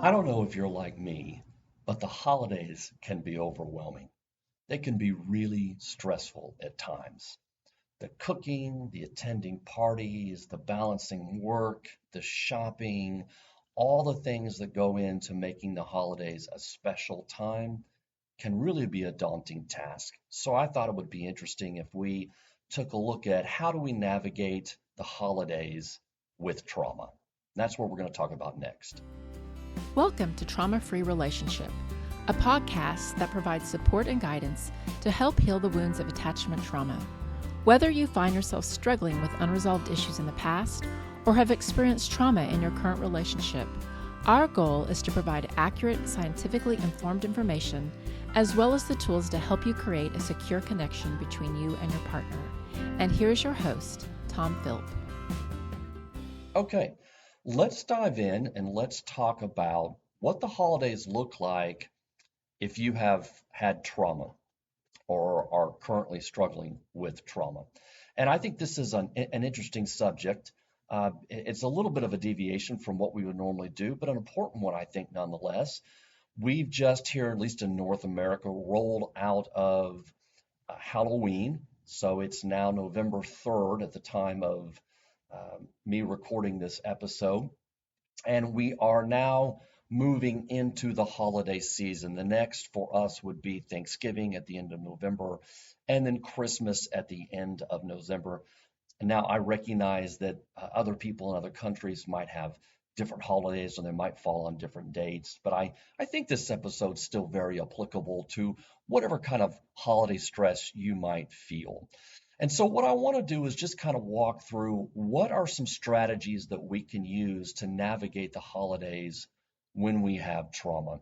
I don't know if you're like me, but the holidays can be overwhelming. They can be really stressful at times. The cooking, the attending parties, the balancing work, the shopping, all the things that go into making the holidays a special time can really be a daunting task. So I thought it would be interesting if we took a look at how do we navigate the holidays with trauma. That's what we're going to talk about next. Welcome to Trauma Free Relationship, a podcast that provides support and guidance to help heal the wounds of attachment trauma. Whether you find yourself struggling with unresolved issues in the past or have experienced trauma in your current relationship, our goal is to provide accurate, scientifically informed information as well as the tools to help you create a secure connection between you and your partner. And here's your host, Tom Philp. Okay, let's dive in and let's talk about what the holidays look like if you have had trauma or are currently struggling with trauma. And I think this is an interesting subject. It's a little bit of a deviation from what we would normally do, but an important one, I think, nonetheless. We've just here, at least in North America, rolled out of Halloween. So it's now November 3rd at the time of me recording this episode. And we are now moving into the holiday season. The next for us would be Thanksgiving at the end of November, and then Christmas at the end of November. And now I recognize that other people in other countries might have different holidays and they might fall on different dates. But I think this episode's still very applicable to whatever kind of holiday stress you might feel. And so what I want to do is just kind of walk through what are some strategies that we can use to navigate the holidays when we have trauma.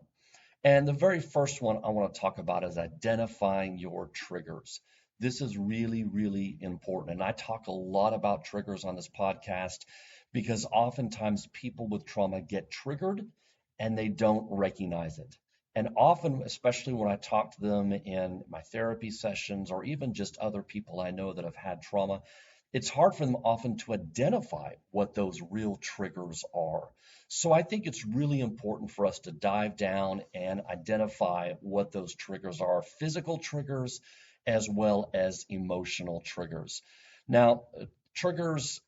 And the very first one I want to talk about is identifying your triggers. This is really, really important. And I talk a lot about triggers on this podcast because oftentimes people with trauma get triggered and they don't recognize it. And often, especially when I talk to them in my therapy sessions or even just other people I know that have had trauma, it's hard for them often to identify what those real triggers are. So I think it's really important for us to dive down and identify what those triggers are, physical triggers as well as emotional triggers. Now, triggers,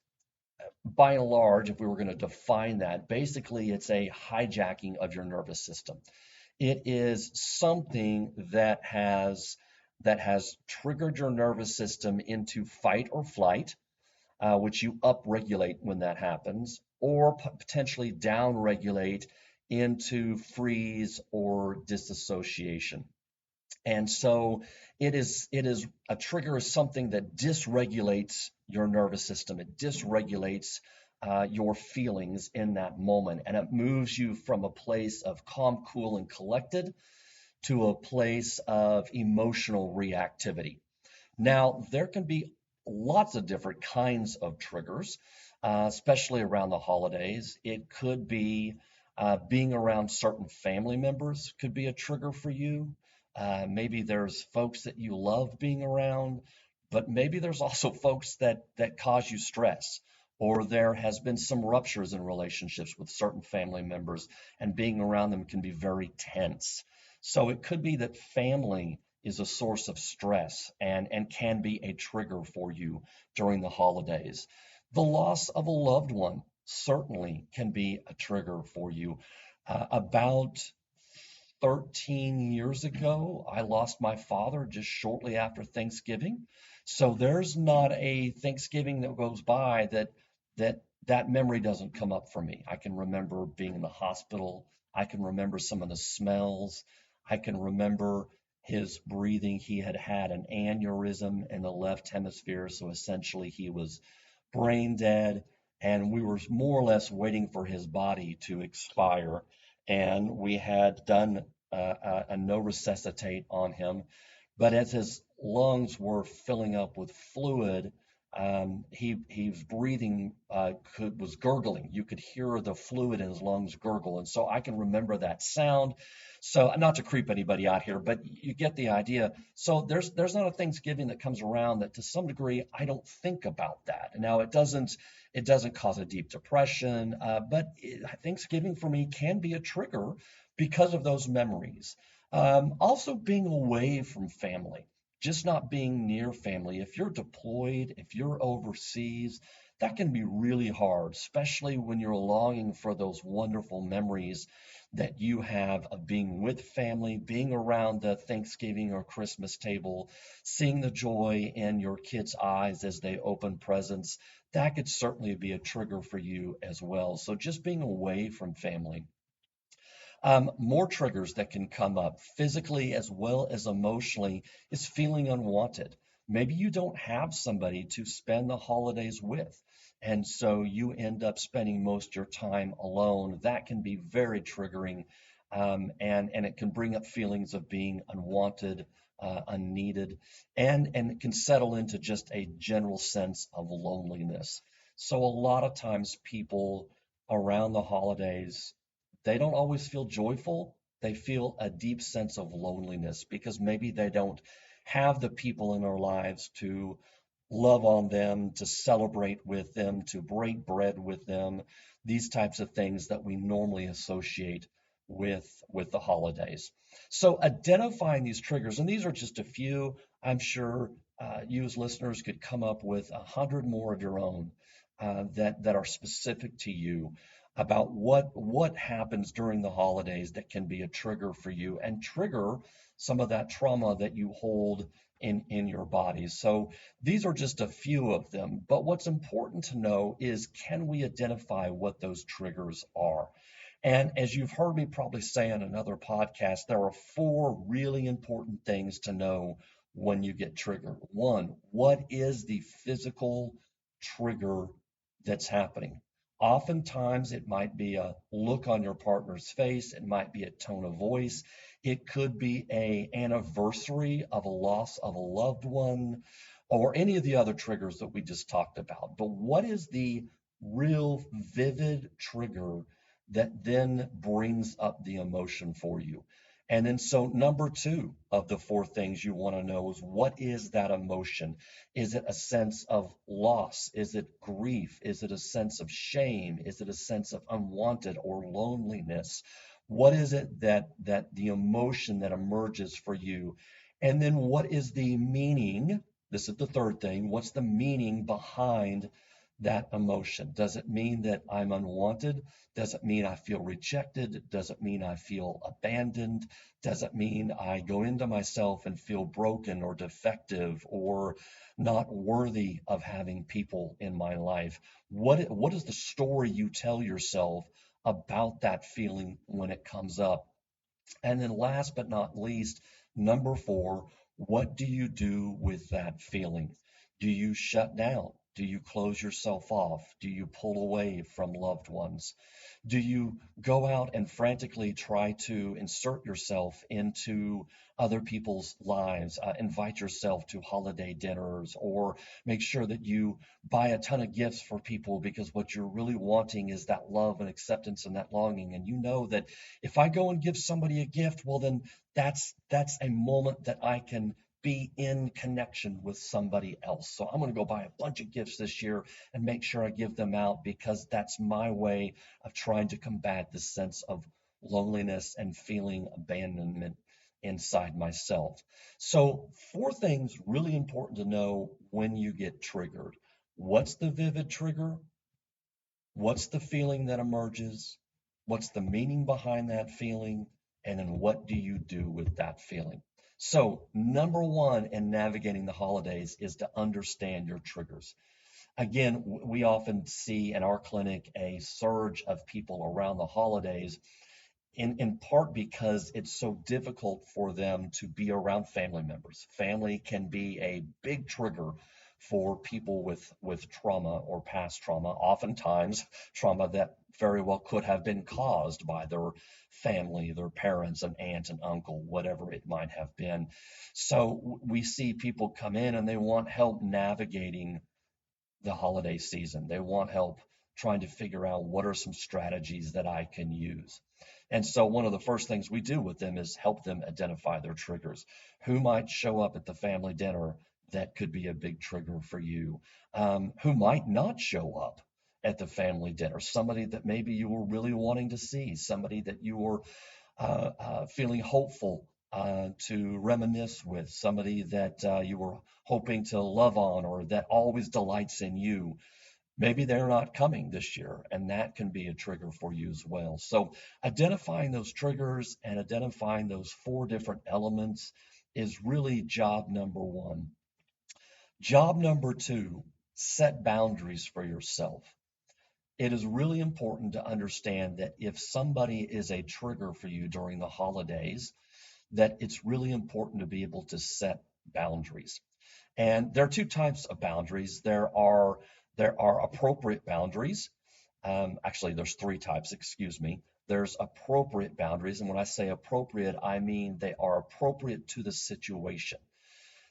by and large, if we were going to define that, basically it's a hijacking of your nervous system. It is something that has triggered your nervous system into fight or flight, which you upregulate when that happens, or potentially downregulate into freeze or disassociation. And so it is a trigger is something that dysregulates your nervous system. It dysregulates your feelings in that moment, and it moves you from a place of calm, cool, and collected to a place of emotional reactivity. Now, there can be lots of different kinds of triggers, especially around the holidays. It could be being around certain family members could be a trigger for you. Maybe there's folks that you love being around, but maybe there's also folks that cause you stress, or there has been some ruptures in relationships with certain family members, and being around them can be very tense. So it could be that family is a source of stress and can be a trigger for you during the holidays. The loss of a loved one certainly can be a trigger for you. About 13 years ago, I lost my father just shortly after Thanksgiving. So there's not a Thanksgiving that goes by that memory doesn't come up for me. I can remember being in the hospital. I can remember some of the smells. I can remember his breathing. He had had an aneurysm in the left hemisphere, so essentially he was brain dead, and we were more or less waiting for his body to expire. And we had done a no resuscitate on him, but as his lungs were filling up with fluid, He was breathing, was gurgling. You could hear the fluid in his lungs gurgle, and so I can remember that sound. So not to creep anybody out here, but you get the idea. So there's not a Thanksgiving that comes around that to some degree I don't think about that. Now it doesn't cause a deep depression, but Thanksgiving for me can be a trigger because of those memories. Also being away from family, just not being near family. If you're deployed, if you're overseas, that can be really hard, especially when you're longing for those wonderful memories that you have of being with family, being around the Thanksgiving or Christmas table, seeing the joy in your kids' eyes as they open presents. That could certainly be a trigger for you as well. So just being away from family. More triggers that can come up physically as well as emotionally is feeling unwanted. Maybe you don't have somebody to spend the holidays with, and so you end up spending most of your time alone. That can be very triggering, and it can bring up feelings of being unwanted, unneeded, and it can settle into just a general sense of loneliness. So a lot of times people around the holidays, they don't always feel joyful. They feel a deep sense of loneliness because maybe they don't have the people in their lives to love on them, to celebrate with them, to break bread with them, these types of things that we normally associate with the holidays. So identifying these triggers, and these are just a few. I'm sure you as listeners could come up with 100 more of your own that are specific to you about what happens during the holidays that can be a trigger for you and trigger some of that trauma that you hold in your body. So these are just a few of them. But what's important to know is, can we identify what those triggers are? And as you've heard me probably say on another podcast, there are four really important things to know when you get triggered. One, what is the physical trigger that's happening? Oftentimes, it might be a look on your partner's face. It might be a tone of voice. It could be a anniversary of a loss of a loved one, or any of the other triggers that we just talked about. But what is the real vivid trigger that then brings up the emotion for you? And then, so number two of the four things you want to know is, what is that emotion? Is it a sense of loss? Is it grief? Is it a sense of shame? Is it a sense of unwanted or loneliness? What is it that the emotion that emerges for you? And then what is the meaning? This is the third thing. What's the meaning behind that emotion? Does it mean that I'm unwanted? Does it mean I feel rejected? Does it mean I feel abandoned? Does it mean I go into myself and feel broken or defective or not worthy of having people in my life? What is the story you tell yourself about that feeling when it comes up? And then last but not least, number four, what do you do with that feeling? Do you shut down? Do you close yourself off? Do you pull away from loved ones? Do you go out and frantically try to insert yourself into other people's lives, invite yourself to holiday dinners, or make sure that you buy a ton of gifts for people because what you're really wanting is that love and acceptance and that longing? And you know that if I go and give somebody a gift, well, then that's a moment that I can be in connection with somebody else. So I'm going to go buy a bunch of gifts this year and make sure I give them out because that's my way of trying to combat this sense of loneliness and feeling abandonment inside myself. So, four things really important to know when you get triggered. What's the vivid trigger? What's the feeling that emerges? What's the meaning behind that feeling? And then what do you do with that feeling? So, number one in navigating the holidays is to understand your triggers. Again, we often see in our clinic a surge of people around the holidays, in part because it's so difficult for them to be around family members. Family can be a big trigger for people with trauma or past trauma, oftentimes trauma that very well could have been caused by their family, their parents, an aunt, and uncle, whatever it might have been. So we see people come in and they want help navigating the holiday season. They want help trying to figure out what are some strategies that I can use. And so one of the first things we do with them is help them identify their triggers. Who might show up at the family dinner that could be a big trigger for you? Who might not show up at the family dinner? Somebody that maybe you were really wanting to see, somebody that you were feeling hopeful to reminisce with, somebody that you were hoping to love on or that always delights in you. Maybe they're not coming this year, and that can be a trigger for you as well. So, identifying those triggers and identifying those four different elements is really job number one. Job number two, set boundaries for yourself. It is really important to understand that if somebody is a trigger for you during the holidays, that it's really important to be able to set boundaries. And there are two types of boundaries. There are appropriate boundaries. Actually, there's three types, excuse me. There's appropriate boundaries, and when I say appropriate, I mean they are appropriate to the situation.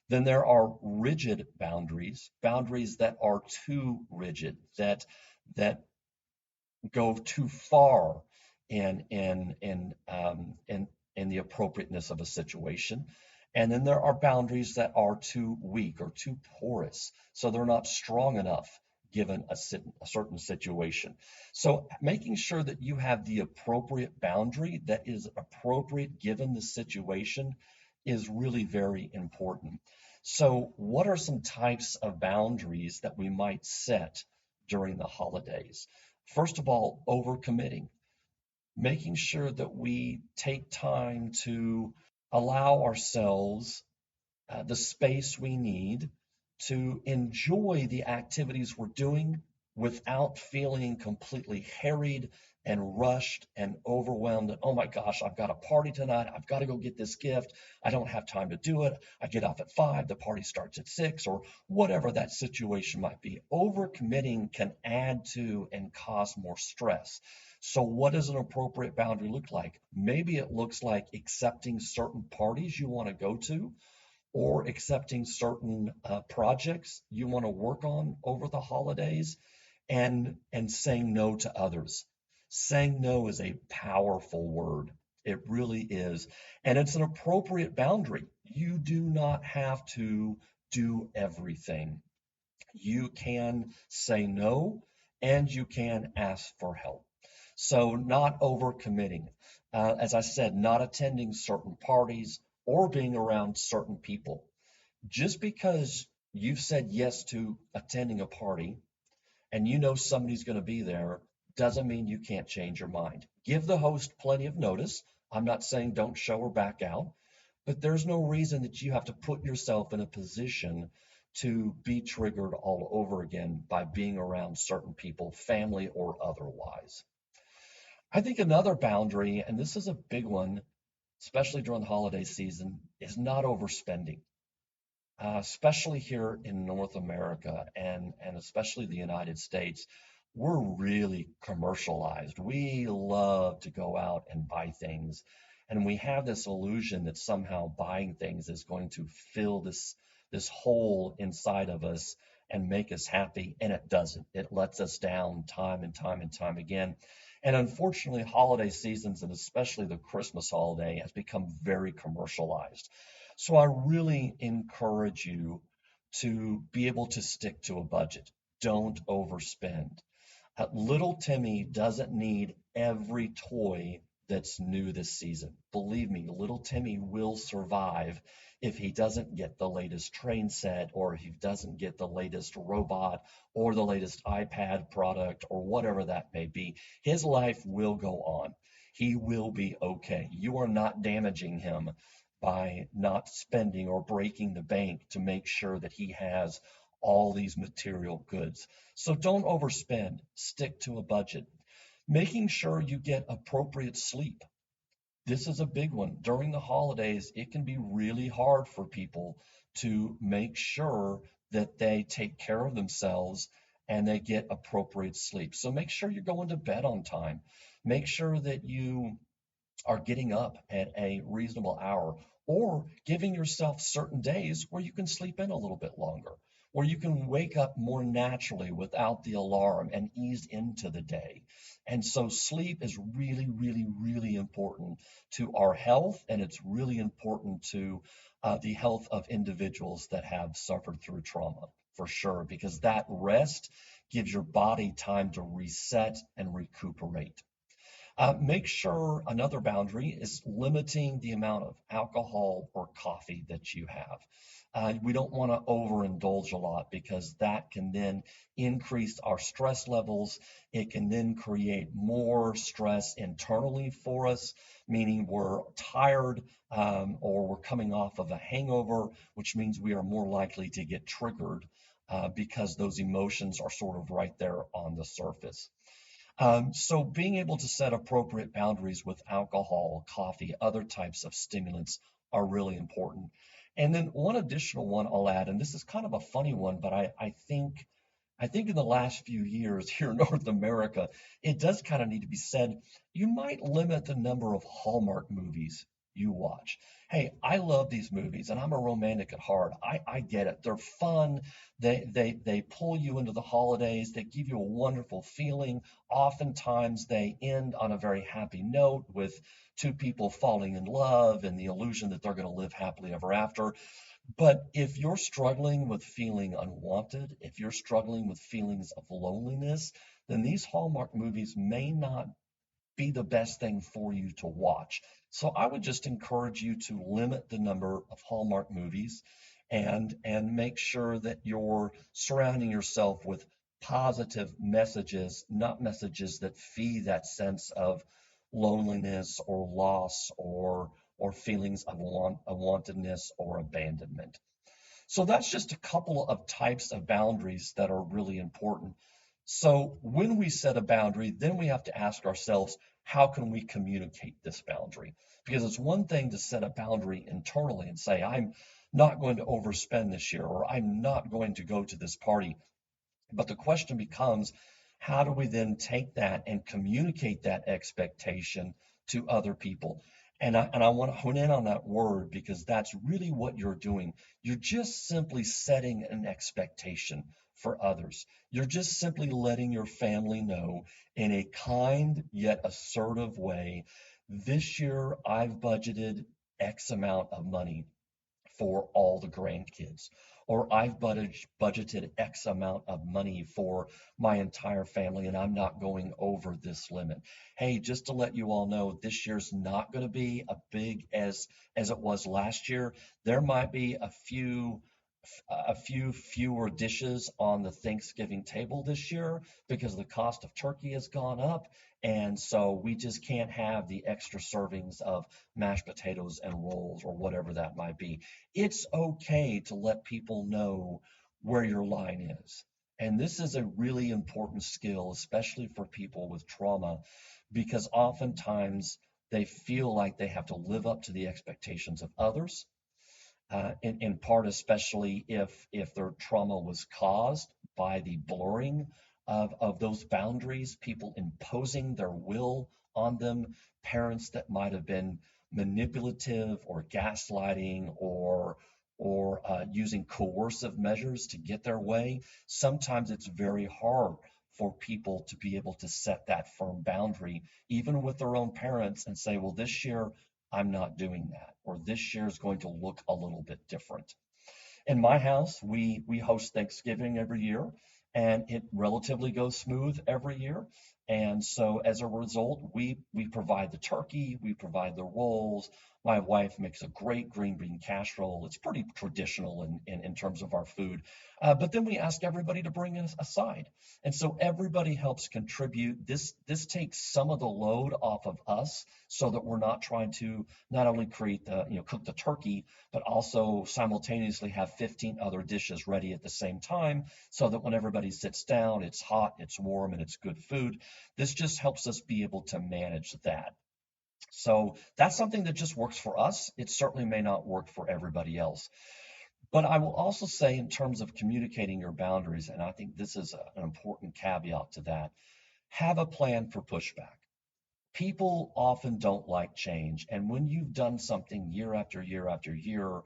Then there are rigid boundaries, boundaries that are too rigid, that go too far in the appropriateness of a situation. And then there are boundaries that are too weak or too porous, so they're not strong enough given a certain situation. So making sure that you have the appropriate boundary that is appropriate given the situation is really very important. So what are some types of boundaries that we might set during the holidays? First of all, overcommitting, making sure that we take time to allow ourselves the space we need to enjoy the activities we're doing without feeling completely harried and rushed and overwhelmed. And oh my gosh, I've got a party tonight. I've got to go get this gift. I don't have time to do it. I get off at 5. The party starts at 6, or whatever that situation might be. Overcommitting can add to and cause more stress. So, what does an appropriate boundary look like? Maybe it looks like accepting certain parties you want to go to, or accepting certain projects you want to work on over the holidays, and saying no to others. Saying no is a powerful word. It really is. And it's an appropriate boundary. You do not have to do everything. You can say no, and you can ask for help. So, not overcommitting. As I said, not attending certain parties or being around certain people. Just because you've said yes to attending a party and you know somebody's going to be there doesn't mean you can't change your mind. Give the host plenty of notice. I'm not saying don't show or back out, but there's no reason that you have to put yourself in a position to be triggered all over again by being around certain people, family or otherwise. I think another boundary, and this is a big one, especially during the holiday season, is not overspending. Especially here in North America and especially the United States, we're really commercialized. We love to go out and buy things, and we have this illusion that somehow buying things is going to fill this hole inside of us and make us happy, and it doesn't. It lets us down time and time and time again. And unfortunately, holiday seasons, and especially the Christmas holiday, has become very commercialized. So I really encourage you to be able to stick to a budget. Don't overspend. Little Timmy doesn't need every toy that's new this season. Believe me, little Timmy will survive if he doesn't get the latest train set, or if he doesn't get the latest robot or the latest iPad product or whatever that may be. His life will go on. He will be okay. You are not damaging him by not spending or breaking the bank to make sure that he has all these material goods. So don't overspend, stick to a budget. Making sure you get appropriate sleep. This is a big one. During the holidays, it can be really hard for people to make sure that they take care of themselves and they get appropriate sleep. So make sure you're going to bed on time. Make sure that you are getting up at a reasonable hour, or giving yourself certain days where you can sleep in a little bit longer. where you can wake up more naturally without the alarm and ease into the day. And so sleep is really, really, really important to our health, and it's really important to the health of individuals that have suffered through trauma, for sure, because that rest gives your body time to reset and recuperate. Make sure another boundary is limiting the amount of alcohol or coffee that you have. We don't want to overindulge a lot because that can then increase our stress levels. It can then create more stress internally for us, meaning we're tired or we're coming off of a hangover, which means we are more likely to get triggered because those emotions are sort of right there on the surface. So being able to set appropriate boundaries with alcohol, coffee, other types of stimulants are really important. And then one additional one I'll add, and this is kind of a funny one, but I think in the last few years here in North America, it does kind of need to be said, you might limit the number of Hallmark movies you watch. Hey, I love these movies and I'm a romantic at heart. I get it. They're fun. They pull you into the holidays. They give you a wonderful feeling. Oftentimes they end on a very happy note with two people falling in love and the illusion that they're going to live happily ever after. But if you're struggling with feeling unwanted, if you're struggling with feelings of loneliness, then these Hallmark movies may not be the best thing for you to watch. So I would just encourage you to limit the number of Hallmark movies and make sure that you're surrounding yourself with positive messages, not messages that feed that sense of loneliness or loss or feelings of unwantedness or abandonment. So that's just a couple of types of boundaries that are really important. So when we set a boundary, then we have to ask ourselves, how can we communicate this boundary? Because it's one thing to set a boundary internally and say, I'm not going to overspend this year, or I'm not going to go to this party. But the question becomes, how do we then take that and communicate that expectation to other people? And I want to hone in on that word because that's really what you're doing. You're just simply setting an expectation for others. You're just simply letting your family know in a kind yet assertive way, this year I've budgeted X amount of money for all the grandkids, or I've budgeted X amount of money for my entire family and I'm not going over this limit. Hey, just to let you all know, this year's not going to be as big as it was last year. There might be a few fewer dishes on the Thanksgiving table this year because the cost of turkey has gone up. And so we just can't have the extra servings of mashed potatoes and rolls or whatever that might be. It's okay to let people know where your line is. And this is a really important skill, especially for people with trauma, because oftentimes they feel like they have to live up to the expectations of others in part, especially if their trauma was caused by the blurring of those boundaries, people imposing their will on them, parents that might have been manipulative or gaslighting or using coercive measures to get their way. Sometimes it's very hard for people to be able to set that firm boundary, even with their own parents, and say, well, this year I'm not doing that, or this year is going to look a little bit different. In my house, we host Thanksgiving every year, and it relatively goes smooth every year. And so as a result, we provide the turkey, we provide the rolls. My wife makes a great green bean casserole. It's pretty traditional in terms of our food. But then we ask everybody to bring us a side. And so everybody helps contribute. This takes some of the load off of us so that we're not trying to not only cook the turkey, but also simultaneously have 15 other dishes ready at the same time so that when everybody sits down, it's hot, it's warm, and it's good food. This just helps us be able to manage that. So that's something that just works for us. It certainly may not work for everybody else. But I will also say, in terms of communicating your boundaries, and I think this is an important caveat to that, have a plan for pushback. People often don't like change. And when you've done something year after year after year,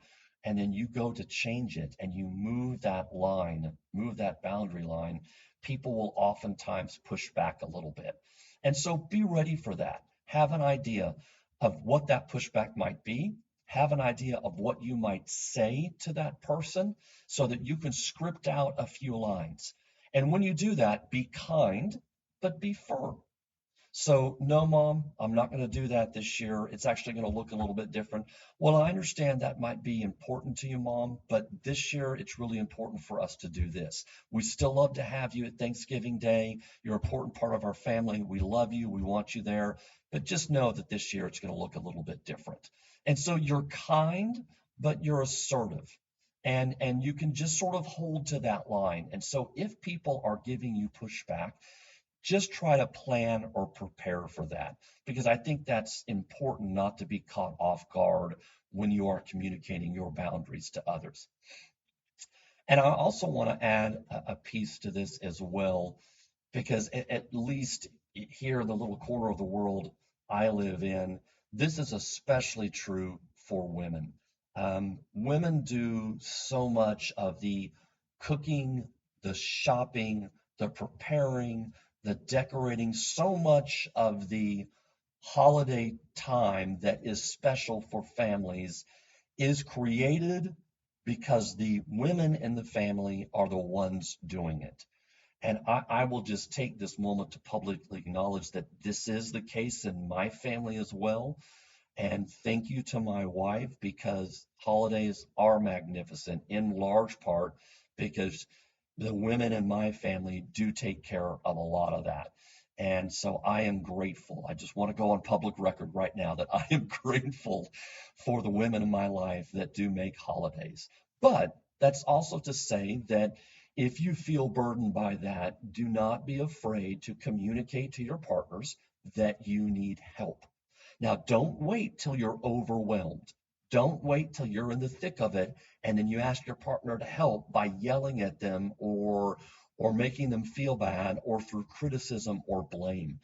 and then you go to change it and you move that line, move that boundary line, people will oftentimes push back a little bit. And so be ready for that. Have an idea of what that pushback might be. Have an idea of what you might say to that person so that you can script out a few lines. And when you do that, be kind, but be firm. So, no, mom, I'm not going to do that this year. It's actually going to look a little bit different. Well, I understand that might be important to you, mom, but this year it's really important for us to do this. We still love to have you at Thanksgiving Day. You're an important part of our family. We love you. We want you there. But just know that this year it's going to look a little bit different. And so you're kind, but you're assertive. And you can just sort of hold to that line. And so if people are giving you pushback, just try to plan or prepare for that, because I think that's important, not to be caught off guard when you are communicating your boundaries to others. And I also want to add a piece to this as well, because at least here in the little corner of the world I live in, this is especially true for women. Women do so much of the cooking, the shopping, the preparing, the decorating, so much of the holiday time that is special for families is created because the women in the family are the ones doing it. And I will just take this moment to publicly acknowledge that this is the case in my family as well. And thank you to my wife, because holidays are magnificent in large part because the women in my family do take care of a lot of that. And so I am grateful. I just want to go on public record right now that I am grateful for the women in my life that do make holidays. But that's also to say that if you feel burdened by that, do not be afraid to communicate to your partners that you need help. Now, don't wait till you're overwhelmed. Don't wait till you're in the thick of it and then you ask your partner to help by yelling at them or making them feel bad or through criticism or blame.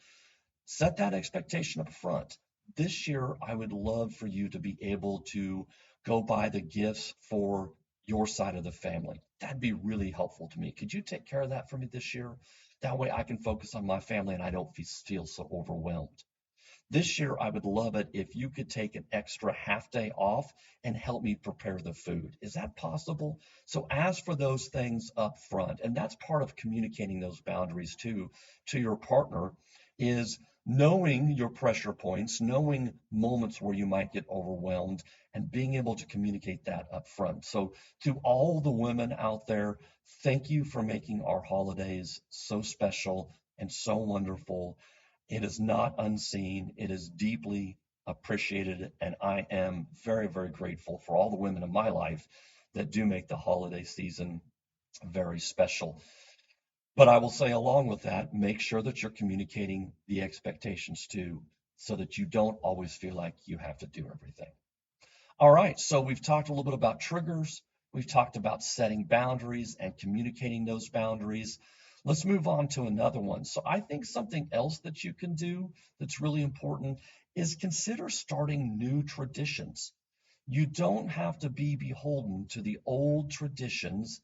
Set that expectation up front. This year, I would love for you to be able to go buy the gifts for your side of the family. That'd be really helpful to me. Could you take care of that for me this year? That way I can focus on my family and I don't feel so overwhelmed. This year, I would love it if you could take an extra half day off and help me prepare the food. Is that possible? So ask for those things up front. And that's part of communicating those boundaries too to your partner, is knowing your pressure points, knowing moments where you might get overwhelmed, and being able to communicate that up front. So to all the women out there, thank you for making our holidays so special and so wonderful. It is not unseen. It is deeply appreciated. And I am very, very grateful for all the women in my life that do make the holiday season very special. But I will say, along with that, make sure that you're communicating the expectations too, so that you don't always feel like you have to do everything. All right, so we've talked a little bit about triggers. We've talked about setting boundaries and communicating those boundaries. Let's move on to another one. So I think something else that you can do that's really important is consider starting new traditions. You don't have to be beholden to the old traditions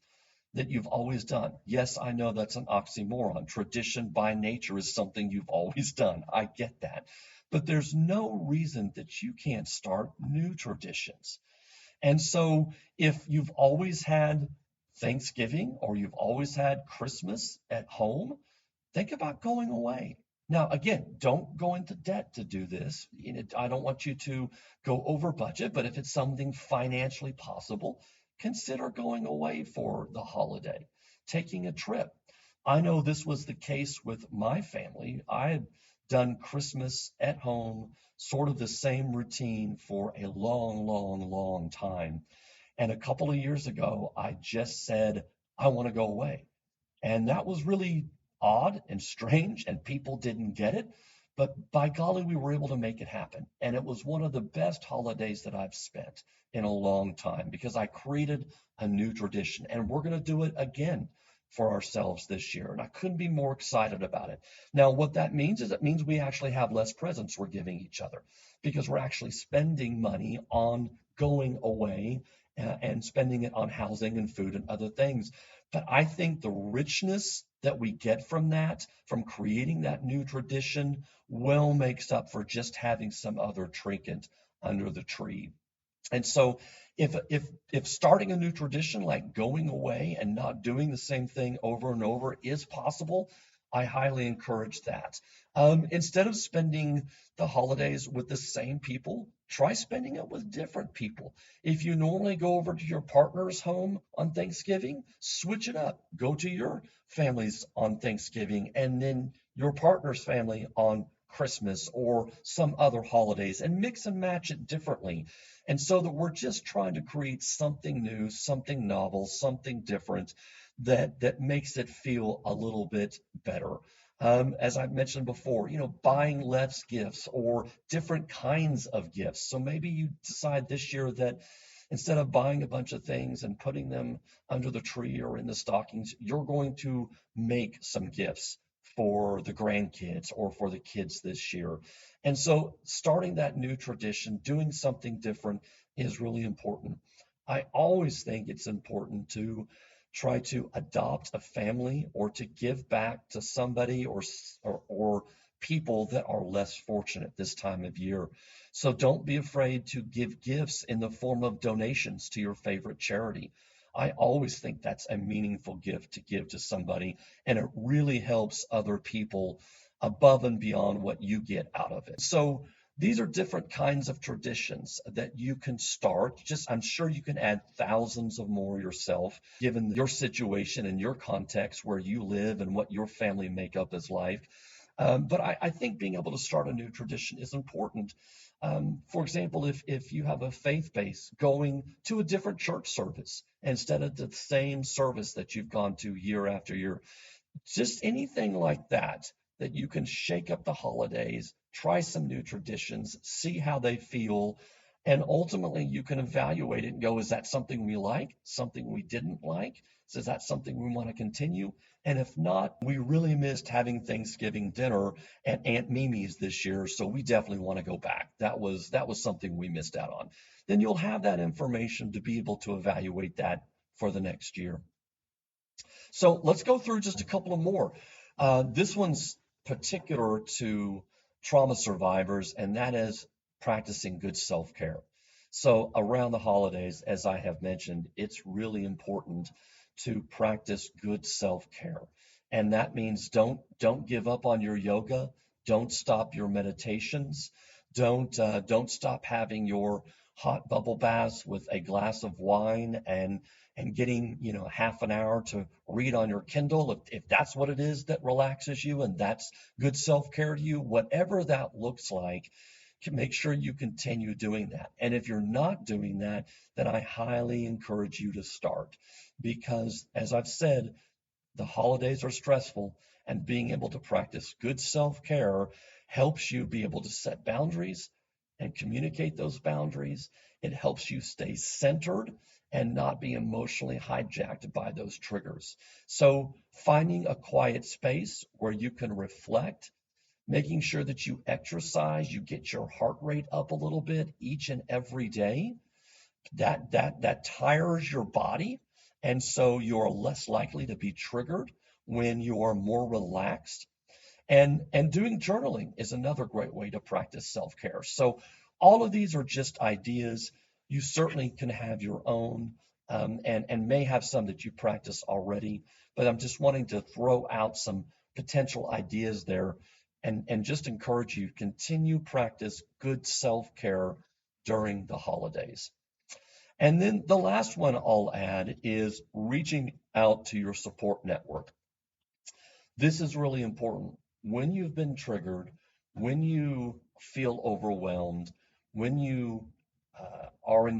that you've always done. Yes, I know that's an oxymoron. Tradition by nature is something you've always done. I get that. But there's no reason that you can't start new traditions. And so if you've always had Thanksgiving or you've always had Christmas at home, think about going away. Now, again, don't go into debt to do this. I don't want you to go over budget, but if it's something financially possible, consider going away for the holiday, taking a trip. I know this was the case with my family. I had done Christmas at home, sort of the same routine for a long, long, long time. And a couple of years ago, I just said, I want to go away. And that was really odd and strange, and people didn't get it. But by golly, we were able to make it happen. And it was one of the best holidays that I've spent in a long time because I created a new tradition. And we're going to do it again for ourselves this year. And I couldn't be more excited about it. Now, what that means is it means we actually have less presents we're giving each other because we're actually spending money on going away and spending it on housing and food and other things. But I think the richness that we get from that, from creating that new tradition, well makes up for just having some other trinket under the tree. And so if starting a new tradition like going away and not doing the same thing over and over is possible, I highly encourage that. Instead of spending the holidays with the same people, try spending it with different people. If you normally go over to your partner's home on Thanksgiving, switch it up. Go to your families on Thanksgiving and then your partner's family on Christmas or some other holidays and mix and match it differently. And so that we're just trying to create something new, something novel, something different that makes it feel a little bit better. As I've mentioned before, buying less gifts or different kinds of gifts. So maybe you decide this year that instead of buying a bunch of things and putting them under the tree or in the stockings, you're going to make some gifts for the grandkids or for the kids this year. And so starting that new tradition, doing something different is really important. I always think it's important to try to adopt a family or to give back to somebody or people that are less fortunate this time of year. So don't be afraid to give gifts in the form of donations to your favorite charity. I always think that's a meaningful gift to give to somebody, and it really helps other people above and beyond what you get out of it. So these are different kinds of traditions that you can start. Just, I'm sure you can add thousands of more yourself, given your situation and your context where you live and what your family makeup is like. But I think being able to start a new tradition is important. For example, if you have a faith base, going to a different church service instead of the same service that you've gone to year after year, just anything like that, that you can shake up the holidays, try some new traditions, see how they feel, and ultimately you can evaluate it and go, is that something we like, something we didn't like? So is that something we want to continue? And if not, we really missed having Thanksgiving dinner at Aunt Mimi's this year, so we definitely want to go back. That was something we missed out on. Then you'll have that information to be able to evaluate that for the next year. So let's go through just a couple of more. This one's particular to trauma survivors, and that is practicing good self-care. So around the holidays, as I have mentioned, it's really important to practice good self-care. And that means don't give up on your yoga, don't stop your meditations, don't stop having your hot bubble baths with a glass of wine and getting half an hour to read on your Kindle, if that's what it is that relaxes you and that's good self-care to you, whatever that looks like, make sure you continue doing that. And if you're not doing that, then I highly encourage you to start, because as I've said, the holidays are stressful, and being able to practice good self-care helps you be able to set boundaries and communicate those boundaries. It helps you stay centered and not be emotionally hijacked by those triggers. So finding a quiet space where you can reflect, making sure that you exercise, you get your heart rate up a little bit each and every day, that tires your body, and so you're less likely to be triggered when you are more relaxed. And doing journaling is another great way to practice self-care. So all of these are just ideas. You certainly can have your own, and may have some that you practice already, but I'm just wanting to throw out some potential ideas there, and just encourage you to continue practice good self-care during the holidays. And then the last one I'll add is reaching out to your support network. This is really important. When you've been triggered, when you feel overwhelmed, when you are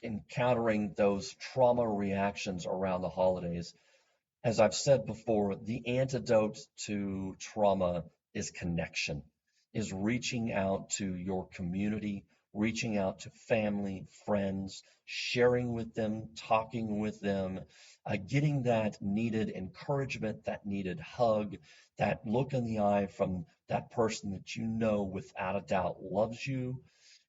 encountering those trauma reactions around the holidays, as I've said before, the antidote to trauma is connection, is reaching out to your community, reaching out to family, friends, sharing with them, talking with them, getting that needed encouragement, that needed hug, that look in the eye from that person that you know without a doubt loves you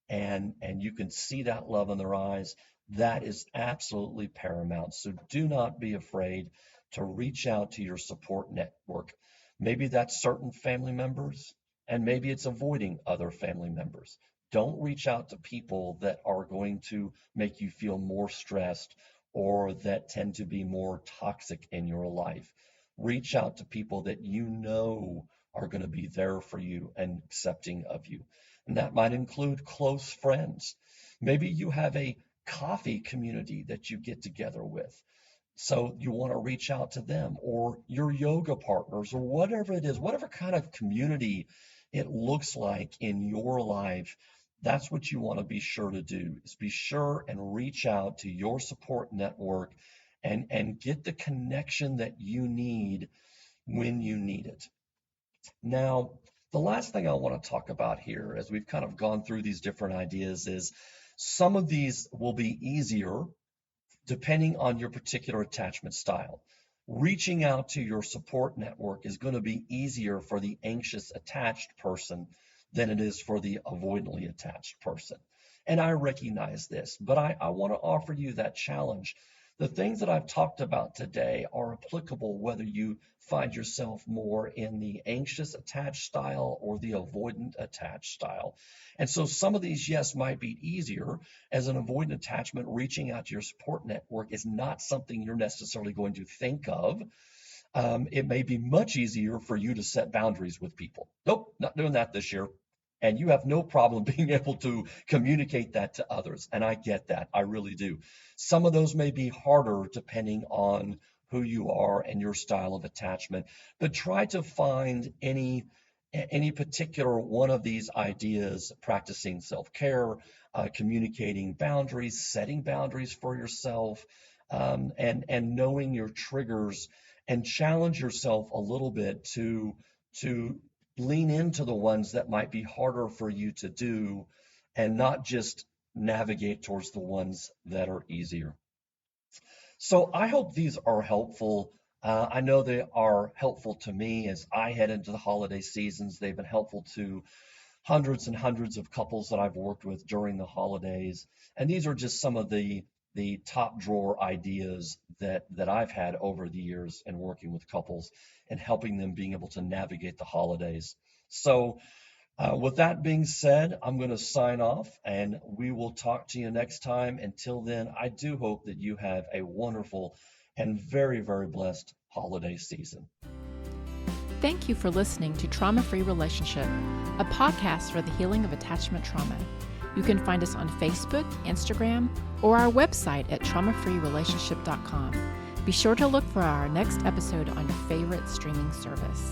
and you can see that love in their eyes, that is absolutely paramount. So do not be afraid to reach out to your support network. Maybe that's certain family members, and maybe it's avoiding other family members. Don't reach out to people that are going to make you feel more stressed or that tend to be more toxic in your life. Reach out to people that you know are going to be there for you and accepting of you. And that might include close friends. Maybe you have a coffee community that you get together with. So you want to reach out to them or your yoga partners or whatever it is, whatever kind of community it looks like in your life. That's what you want to be sure to do is be sure and reach out to your support network and get the connection that you need when you need it. Now, the last thing I want to talk about here, as we've kind of gone through these different ideas, is some of these will be easier depending on your particular attachment style. Reaching out to your support network is going to be easier for the anxious attached person than it is for the avoidantly attached person. And I recognize this, but I want to offer you that challenge. The things that I've talked about today are applicable whether you find yourself more in the anxious attached style or the avoidant attached style. And so some of these, yes, might be easier. As an avoidant attachment, reaching out to your support network is not something you're necessarily going to think of. It may be much easier for you to set boundaries with people. Nope, not doing that this year. And you have no problem being able to communicate that to others. And I get that. I really do. Some of those may be harder depending on who you are and your style of attachment, but try to find any particular one of these ideas, practicing self-care, communicating boundaries, setting boundaries for yourself, and knowing your triggers, and challenge yourself a little bit to lean into the ones that might be harder for you to do and not just navigate towards the ones that are easier. So I hope these are helpful. I know they are helpful to me as I head into the holiday seasons. They've been helpful to hundreds and hundreds of couples that I've worked with during the holidays. And these are just some of the top drawer ideas that I've had over the years in working with couples and helping them being able to navigate the holidays. So with that being said, I'm going to sign off and we will talk to you next time. Until then, I do hope that you have a wonderful and very, very blessed holiday season. Thank you for listening to Trauma Free Relationship, a podcast for the healing of attachment trauma. You can find us on Facebook, Instagram, or our website at traumafreerelationship.com. Be sure to look for our next episode on your favorite streaming service.